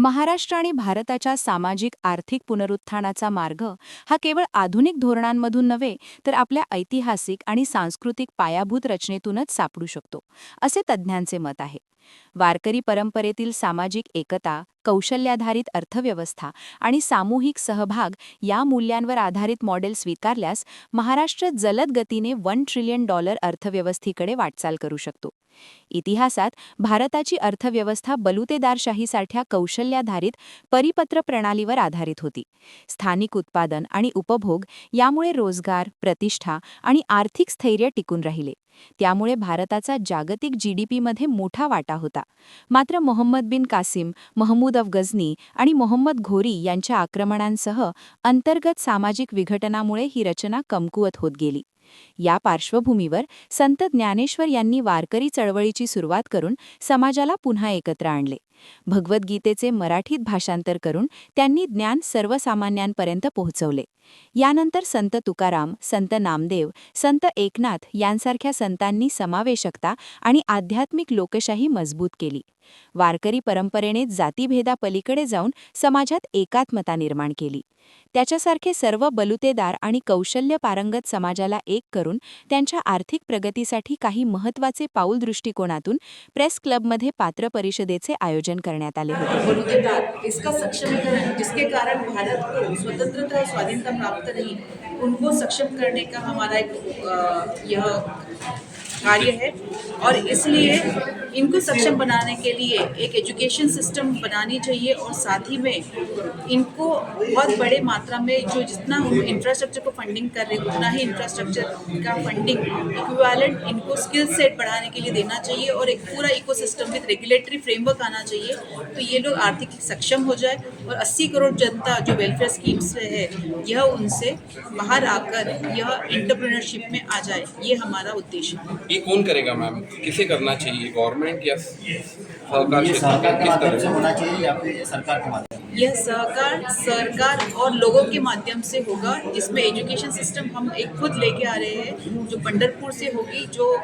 महाराष्ट्र आणि भारताच्या सामाजिक आर्थिक पुनरुत्थानाचा मार्ग हा केवळ आधुनिक धोरणांमधून नव्हे तर आपल्या ऐतिहासिक आणि सांस्कृतिक पायाभूत रचनेतूनच सापडू शकतो, असे तज्ज्ञांचे मत आहे. वारकरी परंपरेतील सामाजिक एकता, कौशल्याधारित अर्थव्यवस्था आणि सामूहिक सहभाग या मूल्यांवर आधारित मॉडेल स्वीकारल्यास महाराष्ट्र जलद गतीने $1 ट्रिलियन अर्थव्यवस्थेकडे वाटचाल करू शकतो. इतिहासात भारताची अर्थव्यवस्था बलुतेदारशाहीसारख्या कौशल्याधारित परिपत्र प्रणालीवर आधारित होती. स्थानिक उत्पादन आणि उपभोग यामुळे रोजगार, प्रतिष्ठा आणि आर्थिक स्थैर्य टिकून राहिले. त्यामुळे भारताचा जागतिक जीडीपीमध्ये मोठा वाटा होता. मात्र मोहम्मद बिन कासिम, महमूद अफ गझनी आणि मोहम्मद घोरी यांच्या आक्रमणांसह अंतर्गत सामाजिक विघटनामुळे ही रचना कमकुवत होत गेली. या पार्श्वभूमीवर संत ज्ञानेश्वर यांनी वारकरी चळवळीची सुरुवात करून समाजाला पुन्हा एकत्र आणले. भगवद्गीतेचे मराठीत भाषांतर करून त्यांनी ज्ञान सर्वसामान्यांपर्यंत पोहोचवले. यानंतर संत तुकाराम, संत नामदेव, संत एकनाथ यांसारख्या संतांनी समावेशकता आणि आध्यात्मिक लोकशाही मजबूत केली. वारकरी परंपरेने जातीभेदापलीकडे जाऊन समाजात एकात्मता निर्माण केली. त्याच्यासारखे सर्व बलुतेदार आणि कौशल्य पारंगत समाजाला एक करून त्यांच्या आर्थिक प्रगतीसाठी काही महत्त्वाचे पाऊल दृष्टिकोनातून प्रेस क्लबमध्ये पात्र परिषदेचे आयोजन करण्यात आले होते. बलुतेदार इसका सक्षमीकरण जिसके कारण भारत को स्वतंत्रता और स्वाधीनता प्राप्त रही, उनको सक्षम करने का हमारा एक यह कार्य है और इसलिए इनको सक्षम बनाने के लिए एक एजुकेशन सिस्टम बनानी चाहिए और साथ ही में इनको बहुत बड़े मात्रा में जो जितना हम इंफ्रास्ट्रक्चर को फंडिंग कर रहे हैं उतना ही इंफ्रास्ट्रक्चर का फंडिंग इक्विवेलेंट इनको स्किल सेट बढ़ाने के लिए देना चाहिए और एक पूरा इकोसिस्टम विद रेगुलेटरी फ्रेमवर्क आना चाहिए, तो ये लोग आर्थिक सक्षम हो जाए और 80 करोड़ जनता जो वेलफेयर स्कीम्स है यह उनसे बाहर आकर यह एंटरप्रेन्योरशिप में आ जाए, ये हमारा उद्देश्य है। ये कौन करेगा मैम, किसे करना चाहिए, गवर्नमेंट या सरकार? ये सरकार के माध्यम से होना चाहिए या फिर सरकार के माध्यम? यह सरकार और लोगों के माध्यम से होगा, जिसमें एजुकेशन सिस्टम हम एक खुद लेके आ रहे हैं जो पंढरपुर से होगी, जो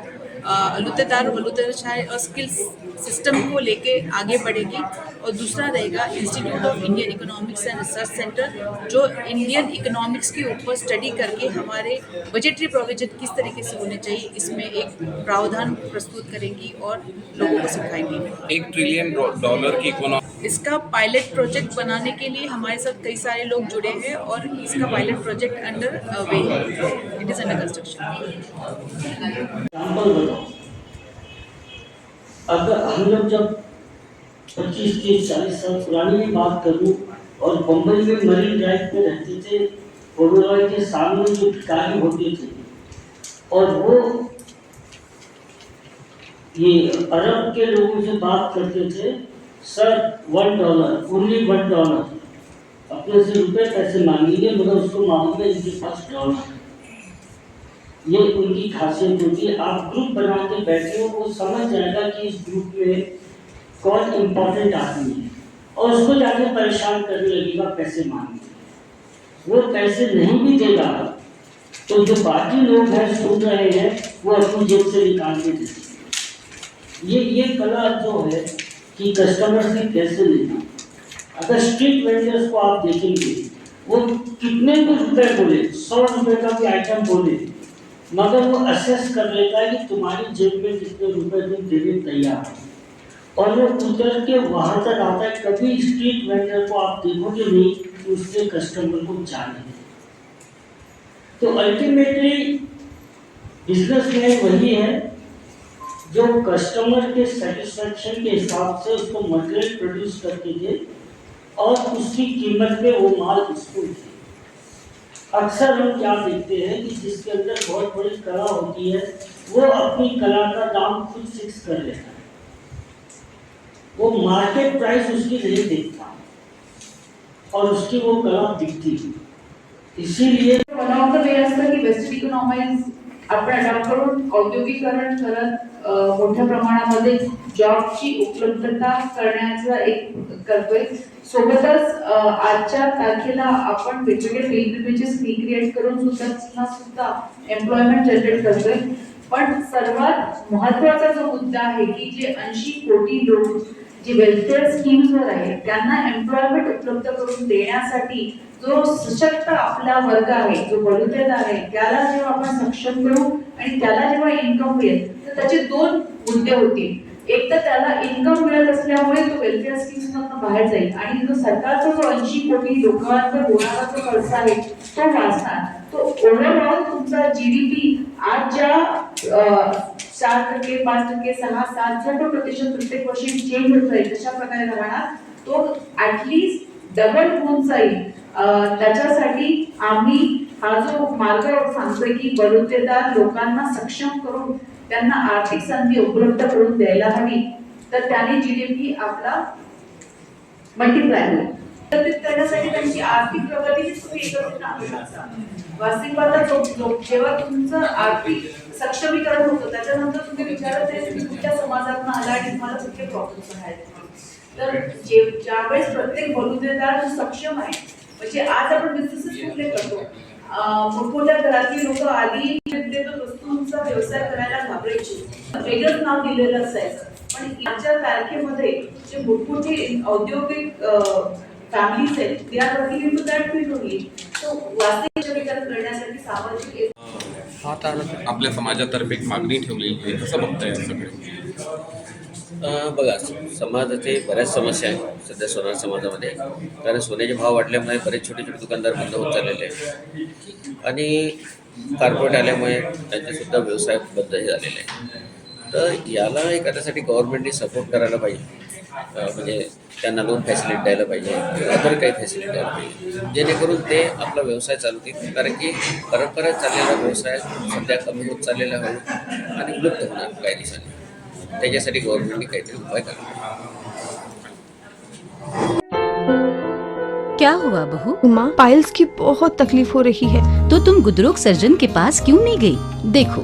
लुतेदार बलुतेदारशाही और स्किल्स सिस्टम को लेके आगे बढ़ेगी। और दूसरा रहेगा institute of Indian economics end research centre, जो इंडियन इकोनॉमिक्स के ऊपर स्टडी करके हमारे बजटरी प्रोविजन किस तरीके से होने चाहिए इसमें एक प्रावधान प्रस्तुत करेंगी और लोगों को सिखाएंगी। $1 ट्रिलियन की इकोनॉमी, इसका पायलट प्रोजेक्ट बनाने के लिए हमारे साथ कई सारे लोग जुड़े हैं और इसका पायलट प्रोजेक्ट अंडर वे है, इट इज़ अंडर कंस्ट्रक्शन। अगर हम लोग जब 25, 30, 40 साल पुरानी की बात करूं और बम्बई में मरीन ड्राइव पे रहते थे, ओबेरॉय के सामने जो भिखारी होते थे और वो ये अरब के लोगों से बात करते थे, सर $1, ओनली $1, अपने से रुपए पैसे मांगेंगे मगर उसको मांगेंगे जिनके पास डॉलर है। ये उनकी खासियत होती है। आप ग्रुप बना के बैठे हो, वो समझ जाएगा कि इस ग्रुप में कौन इम्पोर्टेंट आदमी है और उसको जाके परेशान करने लगेगा पैसे मांगने। वो पैसे नहीं भी देगा तो जो बाकी लोग हैं सुन रहे हैं वो अपनी जेब से निकाल के देते। ये कला जो है कि कस्टमर से कैसे लेना। अगर स्ट्रीट वेंडर्स को आप देखेंगे वो कितने भी रुपए बोले, 100 रुपए का भी आइटम बोले, मगर वो असेस कर लेता है कि तुम्हारी जेब में कितने रुपए तुम देने तैयार हो और वो उतर के वहाँ तक आता है। कभी स्ट्रीट वेंडर को आप देखोगे नहीं कि उसके कस्टमर को जाने। तो अल्टीमेटली बिजनेसमैन वही है जो कस्टमर के सेटिस्फेक्शन के हिसाब से उसको मटेरियल प्रोड्यूस करके दे और उसकी कीमत पे वो माल उसको दे। अक्सर हम क्या देखते हैं कि जिसके अंदर बहुत बड़ी कला होती है वो अपनी कला का दाम खुद फिक्स कर लेता है, वो मार्केट प्राइस उसकी नहीं देखता और उसकी वो कला दिखती है। इसीलिए वन ऑफ द वे असतं की वेस्टर्न इकॉनॉमीज आपण अडॉप्ट करून औद्योगिकरण करत मोठ्या प्रमाणामध्ये जॉबची उपलब्धता करण्याचा एक करतोय। सोबतच आजच्या तारखेला आपण वेगवेगळे पिलग्रिमेजेस क्रिएट करून सुद्धा एम्प्लॉयमेंट जनरेट करतोय। पण सर्वात महत्त्वाचा जो मुद्दा आहे की जे 80 कोटी लोक जे वेलफेअर स्कीम्सवर आहेत त्यांना एम्प्लॉयमेंट उपलब्ध करून देण्यासाठी जो सशक्त आपला वर्ग आहे, जो बलुतेज आहे, त्याला जेव्हा आपण सक्षम करू आणि त्याला जेव्हा इन्कम मिळेल तर त्याचे दोन मुद्दे होतील. एक तर त्याला इन्कम मिळत असल्यामुळे तो वेलफेअर स्कीम्स मधून बाहेर जाईल आणि जो सरकारचा जो 80 कोटी लोकांवर होणारा जो खर्च आहे तो वाचणार. तो ओव्हरऑल तुमचा जीडीपी आज ज्या 4%, 5%, 6, 7 जो प्रतिशत प्रत्येक वर्षी चेंज होत जाईल तशा प्रकारे राहणार. तो ऍटलीस्ट डबल होऊन जाईल. त्याच्यासाठी आम्ही हा जो मार्ग सांगतोय की बलुतेदार लोकांना सक्षम करून त्यांना आर्थिक संधी उपलब्ध करून द्यायला हवी, तर त्याने जीडीपी आपला मल्टिप्लाय होईल. एकत्रित करण्यासाठी त्यांची आर्थिक प्रगतीच तुम्ही एकत्रित आणू शकता. वास्तविक पाहता जेव्हा तुमचं आर्थिक सक्षमीकरण होतं त्याच्यानंतर तुम्ही विचारत आहे की कुठल्या समाजातून आला आणि तुम्हाला कुठले प्रॉब्लेम्स आहेत. तर ज्यावेळेस प्रत्येक बलुतेदार सक्षम आहे, म्हणजे आज आपण बिझनेसेस कुठले करतो, मोठमोठ्या घरातली लोक आधी वस्तूंचा व्यवसाय करायला घाबरायची, वेगळंच नाव दिलेलं असायचं. पण आजच्या तारखेमध्ये जे मोठमोठे औद्योगिक फॅमिलीज आहेत ते are working in to that field only. So वास्तविक सक्षमीकरण करण्यासाठी सामाजिक हा तर आपल्या समाजातर्फे एक मागणी ठेवलेली आहे, कसं बघताय या सगळे? बघा, समाजाचे बऱ्याच समस्या आहेत सध्या सोनार समाजामध्ये. कारण सोन्याचे भाव वाढल्यामुळे बरेच छोटे छोटे दुकानदार बंद होत चाललेले आहेत आणि कार्पोरेट आल्यामुळे त्यांचेसुद्धा व्यवसाय बंदही झालेले आहे. तर याला एखाद्यासाठी गव्हर्नमेंटने सपोर्ट करायला पाहिजे. म्हणजे त्यांना लोन फॅसिलिटी द्यायला पाहिजे किंवा अदर काही फॅसिलिटी द्यायला पाहिजे, जेणेकरून ते आपला व्यवसाय चालवतील. कारण की परंपरा चाललेला व्यवसाय सध्या कमी होत चाललेला होईल आणि लुप्त होणार काही दिवसांनी. त्याच्यासाठी गव्हर्नमेंटने काहीतरी उपाय करावा. क्या हुआ बहू? माँ, पाइल्स की बहुत तकलीफ हो रही है। तो तुम गुदरोग सर्जन के पास क्यों नहीं गई? देखो,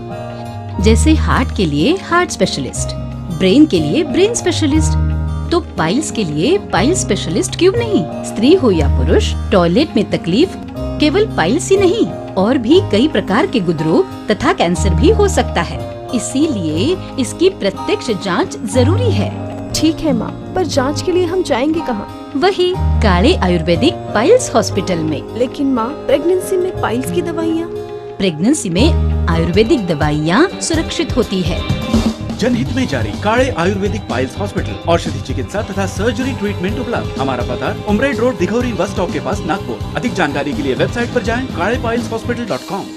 जैसे हार्ट के लिए हार्ट स्पेशलिस्ट, ब्रेन के लिए ब्रेन स्पेशलिस्ट, तो पाइल्स के लिए पाइल स्पेशलिस्ट क्यों नहीं? स्त्री हो या पुरुष, टॉयलेट में तकलीफ केवल पाइल्स ही नहीं, और भी कई प्रकार के गुदरोग तथा कैंसर भी हो सकता है. इसीलिए इसकी प्रत्यक्ष जांच जरूरी है. ठीक है माँ, पर जांच के लिए हम जाएंगे कहाँ? वही काले आयुर्वेदिक पाइल्स हॉस्पिटल में. लेकिन माँ, प्रेगनेंसी में पाइल्स की दवाइयाँ? प्रेगनेंसी में आयुर्वेदिक दवाइयाँ सुरक्षित होती है. जनहित में जारी काले आयुर्वेदिक पाइल्स हॉस्पिटल, औषधि चिकित्सा तथा सर्जरी ट्रीटमेंट उपलब्ध. हमारा पता उमरेड रोड, दिघौरी बस स्टॉप के पास, नागपुर. अधिक जानकारी के लिए वेबसाइट पर जाएं kalepileshhospital.com.